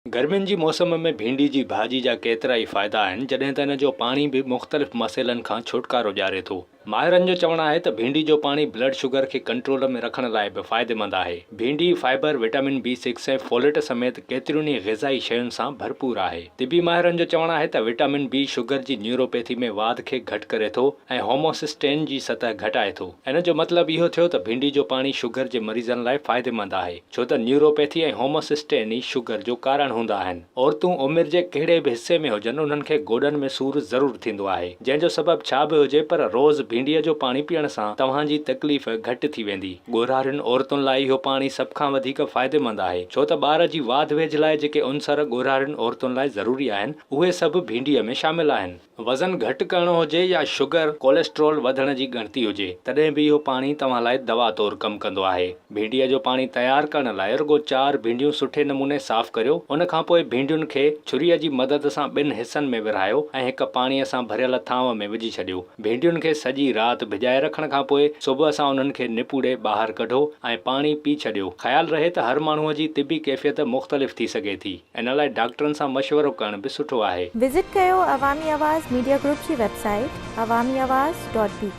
गर्मियुनि जी मौसम में भिंडी जी भाॼी जा केतिरा ई फ़ाइदा आहिनि, जॾहिं त इन जो पाणी बि मुख़्तलिफ़ मसइलनि खां छुटकारो ॾियारे थो। माहिरनि जो चवणु आहे त भिंडी जो पाणी ब्लड शुगर खे कंट्रोल में रखण लाइ बि फ़ाइदेमंद आहे। भिंडी फाइबर, विटामिन B6 ऐं फोलेट समेत केतिरियुनि ई ग़िज़ाई शयुनि सां भरपूर आहे। तिबी माहिरनि जो चवणु आहे त विटामिन B शुगर जी न्यूरोपैथी में वाध खे घटि करे थो ऐं होमोसिस्टेन जी सतह घटाए थो। इन जो मतिलबु इहो थियो त भिंडी जो पाणी शुगर जे मरीज़नि लाइ फ़ाइदेमंद आहे, छो त न्यूरोपैथी ऐं होमोसिस्टेन ई शुगर जो कारण हूंदा आहिनि। औरतूं उमिरि जे कहिड़े बि हिसे में हुजनि, उन्हनि खे गोॾनि में सूरु ज़रूरु थींदो आहे, जंहिंजो सबबु छा बि हुजे, पर रोज़ भिंडीअ जो पाणी पीअण सां तव्हांजी तकलीफ़ घटि थी वेंदी। ॻोरारियुनि औरतुनि लाइ इहो पाणी सभ खां वधीक फ़ाइदेमंद आहे, छो त ॿार जी वाध वेझ लाइ जेके उनसर ॻोरारियुनि औरतुनि लाइ ज़रूरी आहिनि, उहे सभु भिंडीअ में शामिल आहिनि। वज़न घटि करणो हुजे या शुगर कोलेस्ट्रोल वधण जी ॻणती हुजे, तॾहिं बि इहो पाणी तव्हां लाइ दवा तौरु कमु कंदो आहे। भिंडीअ जो पाणी तयारु करण लाइ रुॻो 4 भिंडियूं सुठे नमूने साफ़ करियो। उन खां पोइ भिंडियुनि खे छुरीअ जी मदद सां ॿिनि हिसनि में विरहायो ऐं हिक पाणीअ सां भरियल थांव में विझी छॾियो। भिंडियुनि खे सॼी राति भिॼाए रखण खां पोइ सुबुह सां उन्हनि खे निपूड़े ॿाहिरि कढो ऐं पाणी पी छॾियो। ख़्यालु रहे त हर माण्हूअ जी तिबी कैफ़ियत मुख़्तलिफ़ थी सघे थी, इन लाइ डॉक्टरनि सां मशवरो करण बि सुठो आहे। विज़िट कयो अवामी आवाज़ मीडिया ग्रुप जी वेबसाइट awamiawaz.pk